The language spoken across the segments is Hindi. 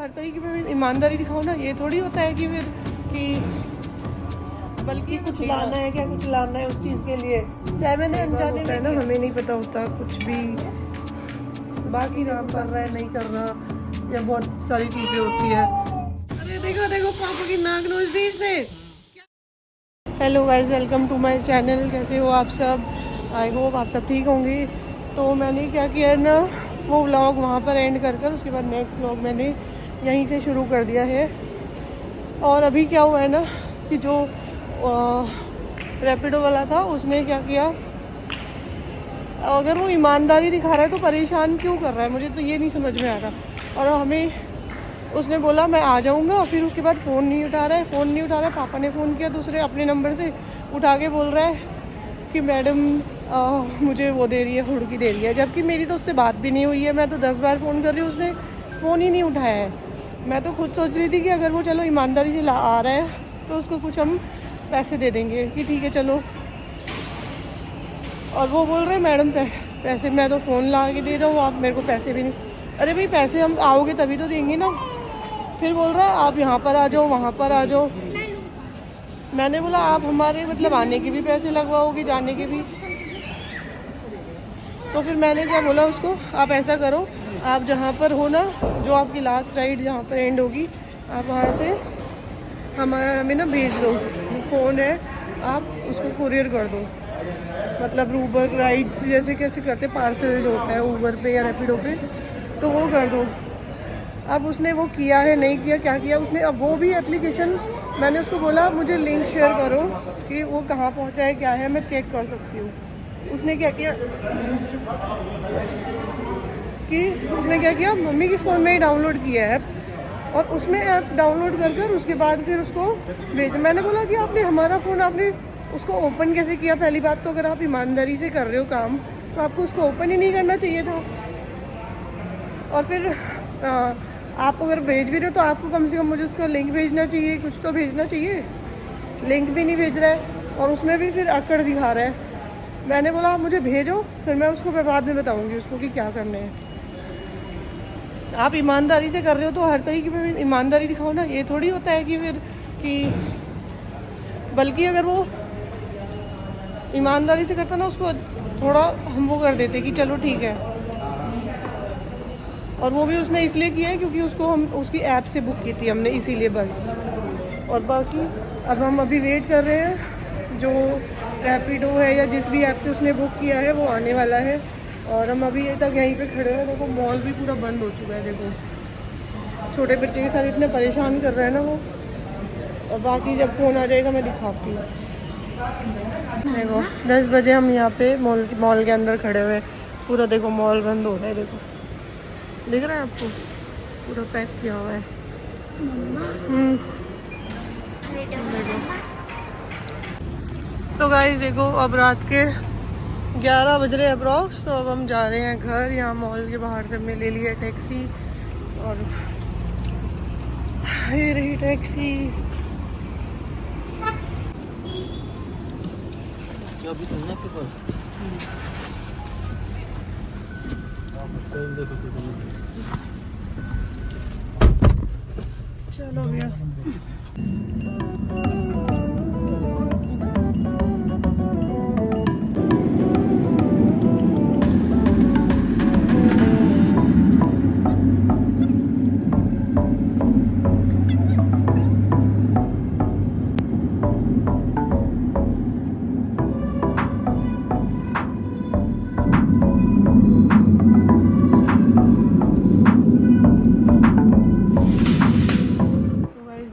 हर तरीके में ईमानदारी दिखाओ ना। ये थोड़ी होता है कि फिर कि बल्कि कुछ लाना है क्या, कुछ लाना है उस चीज़ के लिए, चाहे मैंने अनजाने में ना, हमें नहीं पता होता कुछ भी, बाकी काम कर रहा है नहीं कर रहा, या बहुत सारी चीज़ें होती है। अरे देखो देखो पापा की नाक नोच दी इसने। Hello guys, welcome to my channel. कैसे हो आप सब? आई होप आप सब ठीक होंगे। तो मैंने क्या किया है ना, वो व्लॉग वहाँ पर एंड कर उसके बाद नेक्स्ट व्लॉग मैंने यहीं से शुरू कर दिया है। और अभी क्या हुआ है ना कि जो रैपिडो वाला था उसने क्या किया, अगर वो ईमानदारी दिखा रहा है तो परेशान क्यों कर रहा है, मुझे तो ये नहीं समझ में आ रहा। और हमें उसने बोला मैं आ जाऊँगा, और फिर उसके बाद फ़ोन नहीं उठा रहा है। पापा ने फ़ोन किया दूसरे अपने नंबर से, उठा के बोल रहा है कि मैडम मुझे वो दे रही है, हुड़की दे रही है, जबकि मेरी तो उससे बात भी नहीं हुई है। मैं तो 10 बार फ़ोन कर रही हूँ, उसने फ़ोन ही नहीं उठाया है। मैं तो खुद सोच रही थी कि अगर वो चलो ईमानदारी से आ रहा है तो उसको कुछ हम पैसे दे देंगे कि ठीक है चलो। और वो बोल रहे मैडम पैसे, मैं तो फ़ोन ला के दे रहा हूँ, आप मेरे को पैसे भी नहीं। अरे भाई पैसे हम आओगे तभी तो देंगे ना। फिर बोल रहा है आप यहाँ पर आ जाओ, वहाँ पर आ जाओ। मैंने बोला आप हमारे मतलब आने के भी पैसे लगवाओगे, जाने के भी। तो फिर मैंने क्या बोला उसको, आप ऐसा करो, आप जहाँ पर हो ना, जो आपकी लास्ट राइड जहाँ पर एंड होगी, आप वहाँ से हमें ना भेज दो। फ़ोन है, आप उसको कुरियर कर दो। मतलब ऊबर राइड्स जैसे कैसे करते, पार्सल जो होता है ऊबर पे या रैपिडो पे, तो वो कर दो। अब उसने वो किया है नहीं किया, क्या किया उसने, अब वो भी एप्लीकेशन, मैंने उसको बोला मुझे लिंक शेयर करो कि वो कहाँ पहुँचा है क्या है, मैं चेक कर सकती हूँ। उसने क्या किया मम्मी की फ़ोन में ही डाउनलोड किया है ऐप, और उसमें ऐप डाउनलोड कर उसके बाद फिर उसको भेज। मैंने बोला कि आपने हमारा फ़ोन आपने उसको ओपन कैसे किया? पहली बात तो अगर आप ईमानदारी से कर रहे हो काम तो आपको उसको ओपन ही नहीं करना चाहिए था। और फिर आप अगर भेज भी रहे हो तो आपको कम से कम मुझे उसका लिंक भेजना चाहिए, कुछ तो भेजना चाहिए। लिंक भी नहीं भेज रहा है, और उसमें भी फिर अकड़ दिखा रहा है। मैंने बोला आप मुझे भेजो, फिर मैं उसको बाद में बताऊंगी उसको कि क्या करना है। आप ईमानदारी से कर रहे हो तो हर तरीके में ईमानदारी दिखाओ ना। ये थोड़ी होता है कि फिर कि बल्कि अगर वो ईमानदारी से करता ना, उसको थोड़ा हम वो कर देते कि चलो ठीक है। और वो भी उसने इसलिए किया है क्योंकि उसको हम उसकी ऐप से बुक की थी हमने, इसीलिए बस। और बाकी अब हम अभी वेट कर रहे हैं, जो रैपिडो है या जिस भी ऐप से उसने बुक किया है वो आने वाला है। और हम अभी तक यहीं पे खड़े हैं। देखो मॉल भी पूरा बंद हो चुका है। देखो छोटे बच्चे के साथ इतने परेशान कर रहे हैं ना वो। और बाकी जब फ़ोन आ जाएगा मैं दिखाती हूँ। देखो 10 बजे हम यहाँ पे मॉल के अंदर खड़े हुए, पूरा देखो मॉल बंद हो रहा है। देखो दिख रहा है आपको, पूरा पैक किया हुआ है। तो गाइस देखो अब रात के 11 बज रहे हैं अप्रॉक्स। तो अब हम जा रहे हैं घर। यहाँ मॉल के बाहर से हमने ले लिया टैक्सी, और ये रही टैक्सी। अभी तुम ना के पास चलो भैया।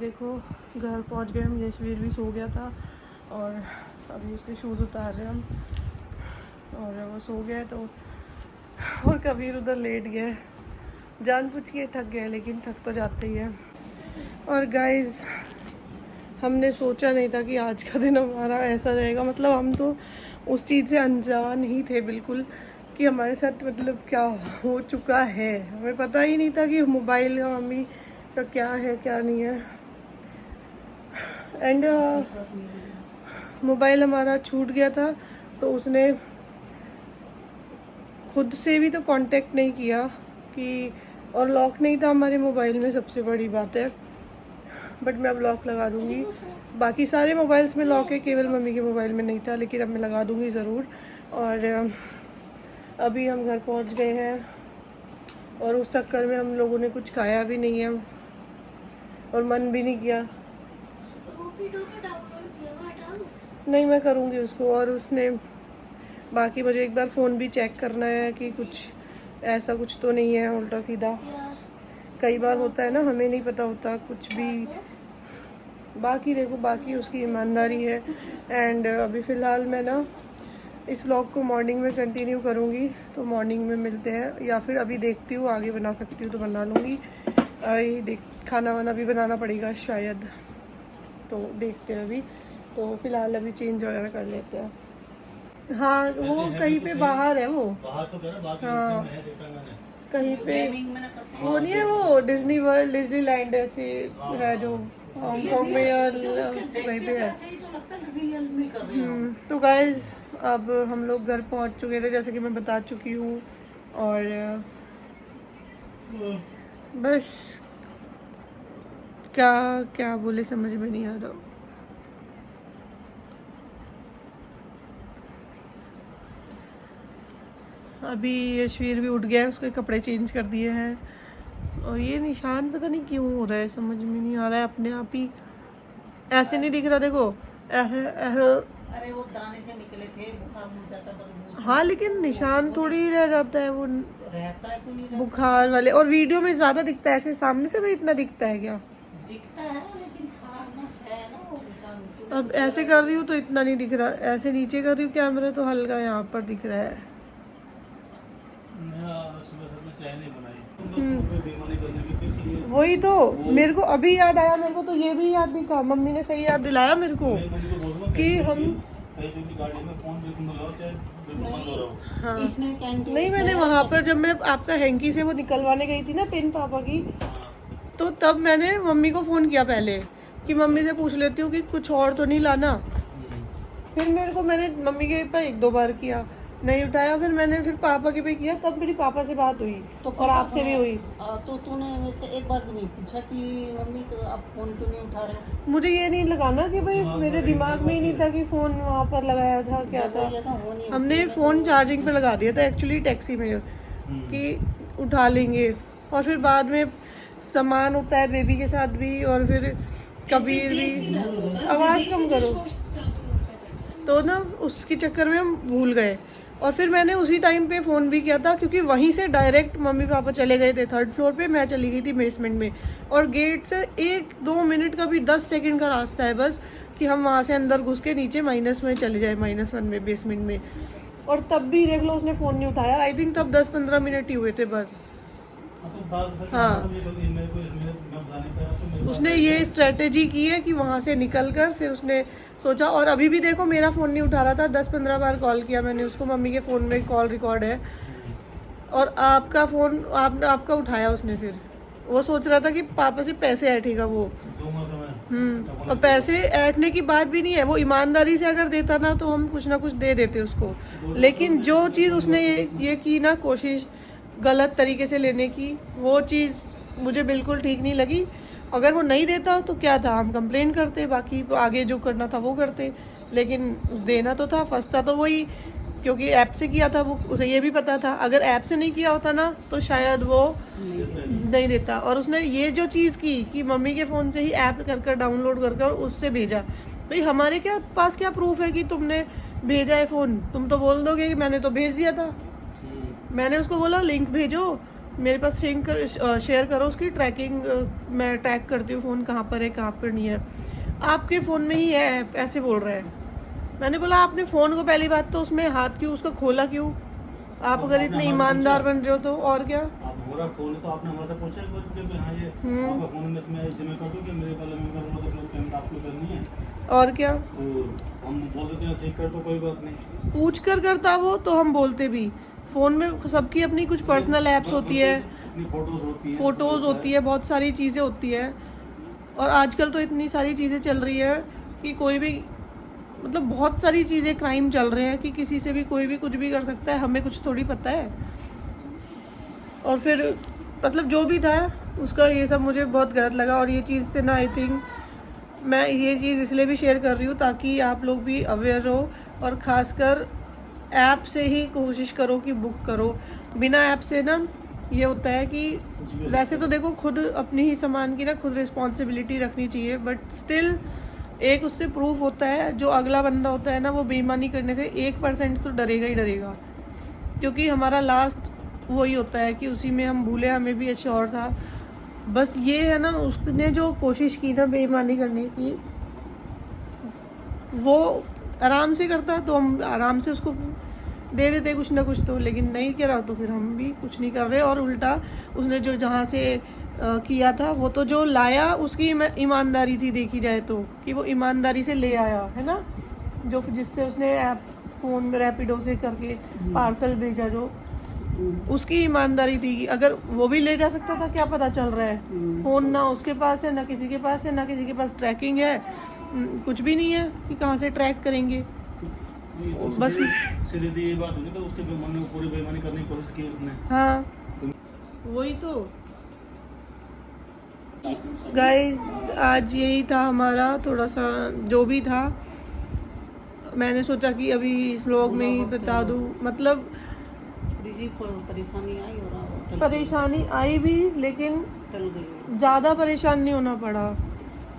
देखो घर पहुंच गए हम। यशवीर भी सो गया था, और अभी उसके शूज़ उतार रहे हम, और वो सो गया। तो और कबीर उधर लेट गया, जानबूझ के थक गया, लेकिन थक तो जाते ही है। और गाइस हमने सोचा नहीं था कि आज का दिन हमारा ऐसा जाएगा। मतलब हम तो उस चीज़ से अनजान ही थे बिल्कुल कि हमारे साथ मतलब क्या हो चुका है। हमें पता ही नहीं था कि मोबाइल का मम्मी का क्या है क्या नहीं है। एंड मोबाइल हमारा छूट गया था, तो उसने खुद से भी तो कांटेक्ट नहीं किया कि और लॉक नहीं था हमारे मोबाइल में, सबसे बड़ी बात है। बट मैं अब लॉक लगा दूँगी। बाकी सारे मोबाइल्स में लॉक है, केवल मम्मी के मोबाइल में नहीं था, लेकिन अब मैं लगा दूँगी ज़रूर। और अभी हम घर पहुँच गए हैं और उस चक्कर में हम लोगों ने कुछ खाया भी नहीं है और मन भी नहीं किया। नहीं, मैं करूँगी उसको। और उसने बाकी मुझे एक बार फ़ोन भी चेक करना है कि कुछ ऐसा कुछ तो नहीं है उल्टा सीधा। कई बार होता है ना, हमें नहीं पता होता कुछ भी। बाकी देखो, बाकी उसकी ईमानदारी है। एंड अभी फ़िलहाल मैं ना इस व्लॉग को मॉर्निंग में कंटिन्यू करूँगी, तो मॉर्निंग में मिलते हैं, या फिर अभी देखती हूँ आगे बना सकती हूँ तो बना लूँगी। खाना वाना भी बनाना पड़ेगा शायद, तो देखते हैं अभी। तो फिलहाल अभी चेंज वगैरह कर लेते हैं। हाँ, वो कहीं पे बाहर है, वो बाहर तो कह रहा, हाँ है देखा मैंने। कहीं पे वो नहीं है, वो डिज्नी वर्ल्ड, डिज्नी लैंड ऐसे है जो हांगकांग में या कहीं पे है। तो गाइज अब हम लोग घर पहुंच चुके थे, जैसे कि मैं बता चुकी हूँ। और बस क्या क्या बोले समझ में नहीं आ रहा। अभी यशवीर भी उठ गया है, उसके कपड़े चेंज कर दिए हैं। और ये निशान पता नहीं क्यों हो रहा है, समझ में नहीं आ रहा है। अपने आप ही ऐसे नहीं दिख रहा, देखो ऐसे ऐसे। अरे वो दाने से निकले थे, बुखार मुझ जाता पर हाँ, लेकिन निशान थोड़ी रह जाता है वो रहता है क्यों नहीं बुखार वाले। और वीडियो में ज्यादा दिखता है, ऐसे सामने से भी इतना दिखता है क्या? दिखता है, लेकिन खाना है ना वो निशान। अब ऐसे कर रही हूँ तो इतना नहीं दिख रहा, ऐसे नीचे कर रही हूँ कैमरा तो हल्का यहाँ पर दिख रहा है। मेरा सुबह सुबह चाय नहीं बनाई, बेईमानी करने की फिर चलिए। वही तो मेरे को अभी याद आया, मेरे को तो ये भी याद नहीं था। मम्मी ने सही याद दिलाया मेरे को मैं मम्मी को बोलूंगा कि हम कहीं जो भी गाड़ी में फोन बिल्कुल लगाओ, चाहे बिल्कुल बंद हो रहा हो। हाँ इसने कैंटीन नहीं, मैंने वहां पर जब मैं आपका हैंकी से वो निकलवाने गई थी ना पिन पापा की, तो तब मैंने मम्मी को फोन किया पहले कि मम्मी से पूछ लेती हूँ कि कुछ और तो नहीं लाना। फिर मैंने मम्मी के पे 1-2 बार किया, नहीं उठाया। फिर पापा के पे किया, तब मेरी पापा से बात हुई और आपसे भी हुई। तो तूने मेरे से एक बार भी नहीं पूछा कि मम्मी तो आप फोन क्यों नहीं उठा रहे? मुझे ये नहीं लगाना कि भाई मेरे दिमाग में ही नहीं था कि फोन वहाँ पर लगाया था, क्या था। वो नहीं हमने फोन चार्जिंग पे लगा दिया था एक्चुअली टैक्सी में, कि उठा लेंगे। और फिर बाद में सामान होता है बेबी के साथ भी, और फिर कबीर भी। आवाज़ कम करो। तो ना उसके चक्कर में हम भूल गए। और फिर मैंने उसी टाइम पे फ़ोन भी किया था, क्योंकि वहीं से डायरेक्ट मम्मी पापा चले गए थे 3rd फ्लोर पे, मैं चली गई थी बेसमेंट में। और गेट से 1-2 मिनट का भी 10 सेकंड का रास्ता है बस, कि हम वहाँ से अंदर घुस के नीचे माइनस में चले जाए, -1 में बेसमेंट में। और तब भी देख लो उसने फ़ोन नहीं उठाया। आई थिंक तब 10-15 मिनट ही हुए थे बस। हाँ, उसने ये स्ट्रेटेजी की है कि वहाँ से निकल कर फिर उसने सोचा। और अभी भी देखो मेरा फ़ोन नहीं उठा रहा था, 10-15 बार कॉल किया मैंने उसको, मम्मी के फ़ोन में कॉल रिकॉर्ड है। और आपका फ़ोन आपका उठाया उसने। फिर वो सोच रहा था कि पापा से पैसे ऐठेगा वो। और पैसे ऐठने की बात भी नहीं है, वो ईमानदारी से अगर देता ना तो हम कुछ ना कुछ दे देते उसको। लेकिन जो चीज़ उसने ये की ना, कोशिश गलत तरीके से लेने की, वो चीज़ मुझे बिल्कुल ठीक नहीं लगी। अगर वो नहीं देता तो क्या था, हम कंप्लेन करते, बाकी आगे जो करना था वो करते। लेकिन देना तो था, फंसता तो वही, क्योंकि ऐप से किया था वो, उसे ये भी पता था। अगर ऐप से नहीं किया होता ना तो शायद वो नहीं देता। और उसने ये जो चीज़ की कि मम्मी के फ़ोन से ही ऐप कर डाउनलोड कर उससे भेजा। भाई हमारे पास क्या प्रूफ है कि तुमने भेजा है फ़ोन? तुम तो बोल दोगे कि मैंने तो भेज दिया था। मैंने उसको बोला लिंक भेजो, मेरे पास शेयर करो उसकी ट्रैकिंग, मैं ट्रैक करती हूँ फ़ोन कहाँ पर है कहाँ पर नहीं है। आपके फ़ोन में ही है ऐप, ऐसे बोल रहा है। मैंने बोला आपने फ़ोन को पहली बात तो उसमें हाथ क्यों, उसको खोला क्यों? आप अगर इतने ईमानदार बन रहे हो तो। और क्या, हमारा फोन है तो आपने हमारे से पूछा एक बार कि हाँ ये आपका फोन में इसमें इसमें कर दो कि मेरे वाले में करूँगा तो अपना पेमेंट आपको करनी है। और क्या, तो हम बोल देते हैं ठीक कर तो कोई बात नहीं। पूछ कर करता वो तो हम बोलते भी। फ़ोन में सबकी अपनी कुछ पर्सनल ऐप्स होती है, अपनी फोटोज़ होती है, बहुत सारी चीज़ें होती है। और आजकल तो इतनी सारी चीज़ें चल रही है कि कोई भी, मतलब बहुत सारी चीज़ें क्राइम चल रहे हैं कि किसी से भी कोई भी कुछ भी कर सकता है, हमें कुछ थोड़ी पता है। और फिर मतलब जो भी था उसका ये सब मुझे बहुत गलत लगा। और ये चीज़ से ना आई थिंक मैं ये चीज़ इसलिए भी शेयर कर रही हूँ ताकि आप लोग भी अवेयर हो, और ख़ासकर ऐप से ही कोशिश करो कि बुक करो। बिना ऐप से ना ये होता है कि वैसे तो देखो खुद अपनी ही सामान की ना खुद रिस्पॉन्सिबिलिटी रखनी चाहिए, बट स्टिल एक उससे प्रूफ होता है जो अगला बंदा होता है ना वो बेईमानी करने से 1% तो डरेगा ही डरेगा, क्योंकि हमारा लास्ट वही होता है कि उसी में हम भूले, हमें भी एश्योर था। बस ये है ना उसने जो कोशिश की ना बेईमानी करने की, वो आराम से करता तो हम आराम से उसको दे देते कुछ ना कुछ तो, लेकिन नहीं करा तो फिर हम भी कुछ नहीं कर रहे। और उल्टा उसने जो जहाँ से किया था वो तो जो लाया उसकी ईमानदारी थी देखी जाए तो, कि वो ईमानदारी से ले आया है ना, जो जिससे उसने ऐप फ़ोन में रैपिडो से करके पार्सल भेजा, जो उसकी ईमानदारी थी। कि अगर वो भी ले जा सकता था, क्या पता चल रहा है, फ़ोन ना उसके पास है ना किसी के पास है, ना किसी के पास ट्रैकिंग है, कुछ भी नहीं है कि कहाँ से ट्रैक करेंगे। तो बस सीधी ये बात होगी तो उसके मन में पूरी बेईमानी करने की कोशिश की उसने। हाँ वही तो गाइस, आज यही था हमारा थोड़ा सा जो भी था। मैंने सोचा कि अभी इस व्लॉग में ही बता दूँ, मतलब दीदी परेशानी आई और परेशानी आई भी, लेकिन टल गई। ज़्यादा परेशान नहीं होना पड़ा।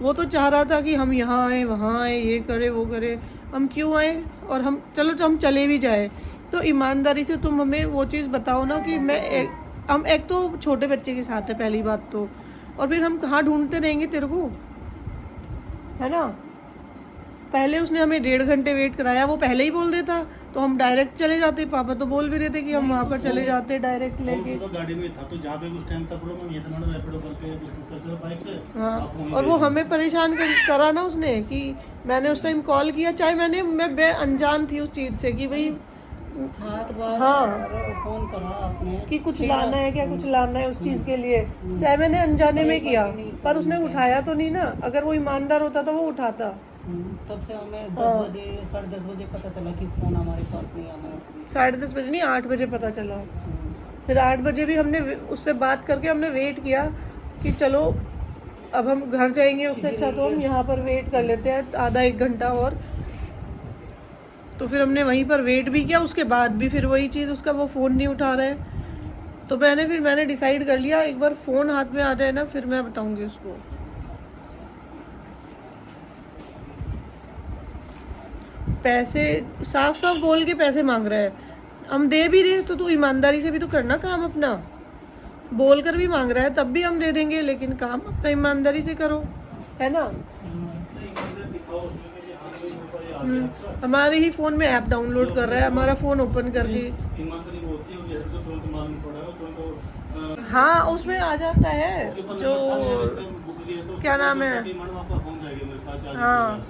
वो तो चाह रहा था कि हम यहाँ आए वहाँ आए, ये करे वो करे, हम क्यों आए, और हम चलो तो हम चले भी जाए तो ईमानदारी से तुम हमें वो चीज़ बताओ ना कि हम एक तो छोटे बच्चे के साथ है पहली बात तो, और फिर हम कहाँ ढूंढते रहेंगे तेरे को, है ना। पहले उसने हमें 1.5 घंटे वेट कराया, वो पहले ही बोल देता तो हम डायरेक्ट चले जाते। पापा तो बोल भी रहे थे कि हम वहाँ पर चले जाते डायरेक्ट लेके। तो गाड़ी में था तो जहाँ पे कुछ टाइम तक ये सामान रैपिडो करके कर बाइक से। हाँ, और वो हमें परेशान करा ना उसने, कि मैंने उस टाइम कॉल किया, चाहे मैं अनजान थी उस चीज़ से कि भाई 7 बार हाँ फोन करा आपने कि कुछ लाना है क्या, कुछ लाना है उस चीज़ के लिए, चाहे मैंने अनजाने में किया, पर उसने उठाया तो नहीं ना। अगर वो ईमानदार होता तो वो उठाता। तब से हमें 10 बजे 10:30 बजे पता चला कि फोन हमारे पास नहीं आना है। 10:30 बजे नहीं, 8 बजे पता चला। फिर 8 बजे भी हमने उससे बात करके हमने वेट किया कि चलो अब हम घर जाएंगे, उससे अच्छा तो हम यहाँ पर वेट कर लेते हैं आधा 1 घंटा और। तो फिर हमने वहीं पर वेट भी किया, उसके बाद भी फिर वही चीज़, उसका वो फ़ोन नहीं उठा रहा है। तो मैंने डिसाइड कर लिया एक बार फ़ोन हाथ में आ जाए ना फिर मैं बताऊंगी उसको। पैसे साफ साफ बोल के पैसे मांग रहा है, हम दे भी रहे तो तू ईमानदारी से भी तो करना काम अपना। बोल कर भी मांग रहा है तब भी हम दे देंगे, लेकिन काम अपना ईमानदारी से करो, है ना। हमारे ही फ़ोन में ऐप डाउनलोड कर रहा है, हमारा फ़ोन ओपन करके। हाँ उसमें आ जाता है जो क्या नाम है, हाँ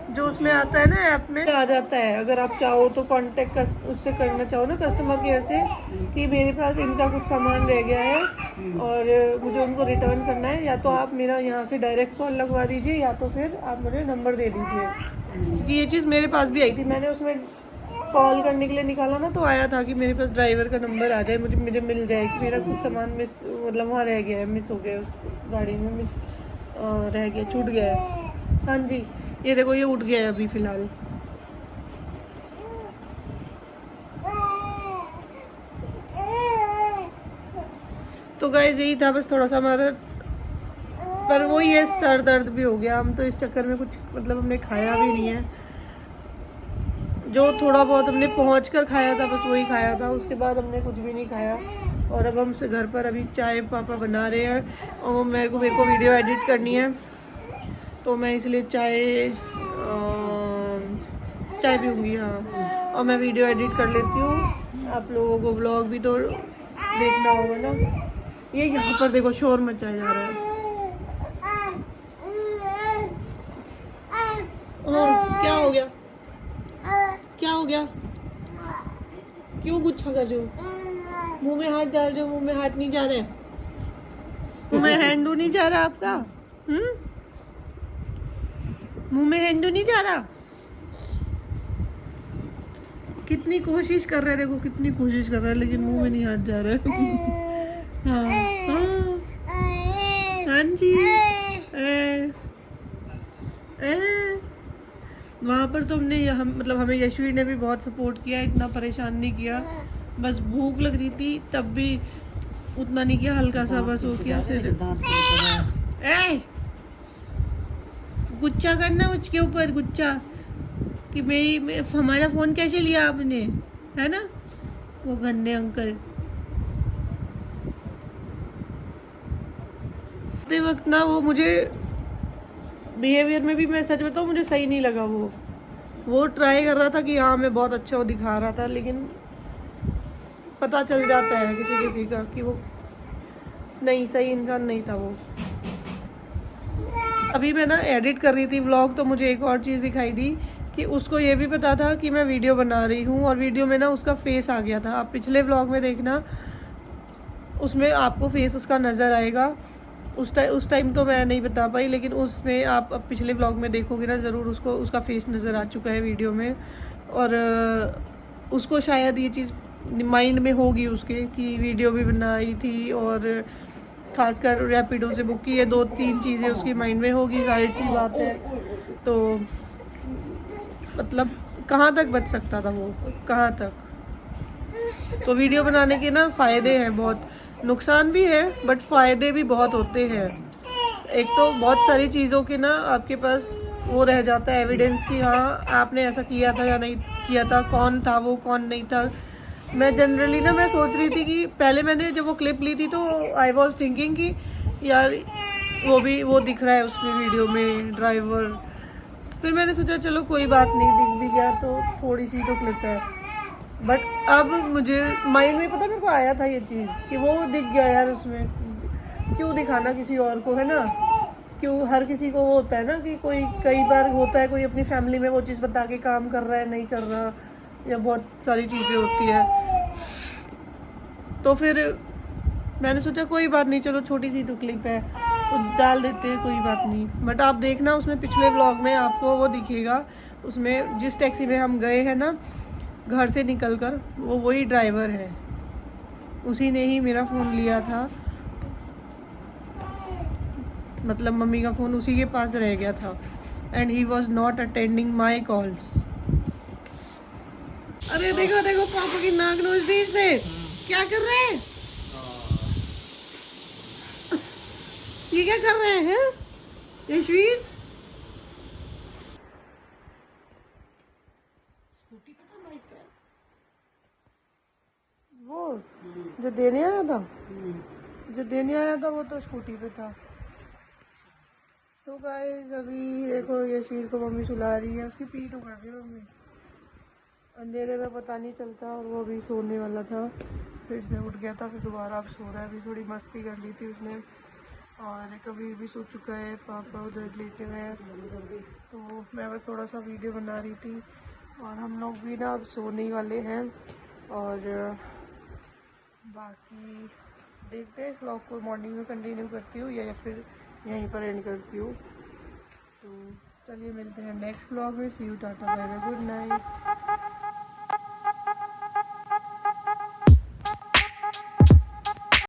जो उसमें आता है ना ऐप में आ जाता है। अगर आप चाहो तो कांटेक्ट उससे करना चाहो ना कस्टमर केयर से कि मेरे पास इनका कुछ सामान रह गया है और मुझे उनको रिटर्न करना है, या तो आप मेरा यहाँ से डायरेक्ट कॉल लगवा दीजिए या तो फिर आप मुझे नंबर दे दीजिए। क्योंकि ये चीज़ मेरे पास भी आई थी, मैंने उसमें कॉल करने के लिए निकाला ना तो आया था कि मेरे पास ड्राइवर का नंबर आ जाए, मुझे मिल जाए कि मेरा कुछ सामान मिस मतलब वहाँ रह गया है, मिस हो गया, उस गाड़ी में मिस रह गया, छूट गया है। हाँ जी ये देखो ये उठ गया है अभी फ़िलहाल। तो गाइस यही था बस थोड़ा सा हमारा, पर वही है सर दर्द भी हो गया। हम तो इस चक्कर में कुछ मतलब हमने खाया भी नहीं है, जो थोड़ा बहुत हमने पहुंच कर खाया था बस वही खाया था, उसके बाद हमने कुछ भी नहीं खाया। और अब हम से घर पर अभी चाय पापा बना रहे हैं और मेरे को वीडियो एडिट करनी है तो मैं इसलिए चाय पीऊँगी। हाँ और मैं वीडियो एडिट कर लेती हूँ, आप लोगों को व्लॉग भी तो देखना होगा ना। ये यहाँ पर देखो शोर मचाया जा रहा है। क्या हो गया, क्या हो गया, क्यों गुच्छा कर रहे हो, मुंह में हाथ डाल रहे हो, मुंह में हाथ नहीं जा रहे, मुंह में हैंडू नहीं जा रहा आपका, मुंह में हैंडू नहीं जा रहा। कितनी कोशिश कर रहे हैं, देखो कितनी कोशिश कर रहा है लेकिन मुंह में नहीं हाथ जा रहा है। हाँ हाँ हाँ जी। वहाँ पर तो हमने हम मतलब हमें यशवीर ने भी बहुत सपोर्ट किया, इतना परेशान नहीं किया। बस भूख लग रही थी तब भी उतना नहीं किया, हल्का सा बस हो किया। फिर ए गुच्छा करना उसके ऊपर गुच्छा कि हमारा फ़ोन कैसे लिया आपने, है ना वो गंदे अंकल। वक्त ना वो मुझे बिहेवियर में भी, मैं सच बताऊँ, मुझे सही नहीं लगा। वो ट्राई कर रहा था कि हाँ मैं बहुत अच्छा वो दिखा रहा था, लेकिन पता चल जाता है किसी किसी का कि वो नहीं सही इंसान नहीं था वो। अभी मैं ना एडिट कर रही थी व्लॉग, तो मुझे एक और चीज़ दिखाई दी कि उसको ये भी पता था कि मैं वीडियो बना रही हूँ, और वीडियो में ना उसका फेस आ गया था। आप पिछले व्लॉग में देखना, उसमें आपको फेस उसका नज़र आएगा। उस टाइम तो मैं नहीं बता पाई, लेकिन उसमें आप अब पिछले व्लॉग में देखोगे ना ज़रूर, उसको उसका फेस नज़र आ चुका है वीडियो में। और उसको शायद ये चीज़ माइंड में होगी उसके कि वीडियो भी बनाई थी और खासकर रैपिडो से बुक की, ये 2-3 चीज़ें उसकी माइंड में होगी, जाहिर सी बात है। तो मतलब कहाँ तक बच सकता था वो, कहाँ तक। तो वीडियो बनाने के ना फ़ायदे हैं बहुत, नुकसान भी है बट फ़ायदे भी बहुत होते हैं। एक तो बहुत सारी चीज़ों के ना आपके पास वो रह जाता है एविडेंस कि हाँ आपने ऐसा किया था या नहीं किया था, कौन था वो कौन नहीं था। मैं जनरली ना मैं सोच रही थी कि पहले मैंने जब वो क्लिप ली थी तो आई वॉज थिंकिंग कि यार वो दिख रहा है उसमें वीडियो में ड्राइवर। फिर मैंने सोचा चलो कोई बात नहीं, दिख भी गया तो थोड़ी सी तो क्लिप है। बट अब मुझे माइंड में पता मेरे को आया था ये चीज़ कि वो दिख गया यार उसमें, क्यों दिखाना किसी और को, है ना। क्यों हर किसी को वो होता है ना कि कोई कई बार होता है कोई अपनी फैमिली में वो चीज़ बता के काम कर रहा है नहीं कर रहा, या बहुत सारी चीज़ें होती है। तो फिर मैंने सोचा कोई बात नहीं, चलो छोटी सी तो क्लिप है तो डाल देते हैं, कोई बात नहीं। बट आप देखना उसमें पिछले व्लॉग में आपको वो दिखेगा, उसमें जिस टैक्सी में हम गए हैं ना घर से निकल कर, वो वही ड्राइवर है, उसी ने ही मेरा फ़ोन लिया था। मतलब मम्मी का फ़ोन उसी के पास रह गया था and he was not attending my calls. अरे देखो देखो पापा की नाक नोच दी इसने, क्या कर रहे हैं ये, क्या कर रहे हैं यशवीर। वो जो देने आया था वो तो स्कूटी पे था। तो गाइस अभी देखो यशवीर को मम्मी सुला रही है, उसकी पीठ उखड़ रही है मम्मी, अंधेरे में पता नहीं चलता। और वो भी सोने वाला था, फिर से उठ गया था, फिर दोबारा अब सो रहा है। अभी थोड़ी मस्ती कर ली थी उसने, और कबीर भी सो चुका है, पापा उधर लेटे हुए हैं। तो मैं बस थोड़ा सा वीडियो बना रही थी, और हम लोग भी ना अब सोने ही वाले हैं। और बाकी देखते हैं इस व्लॉग को मॉर्निंग में कंटिन्यू करती हूँ या फिर यहीं पर एंड करती हूँ। तो चलिए मिलते हैं नेक्स्ट व्लॉग में। See you, tata bye bye, good night.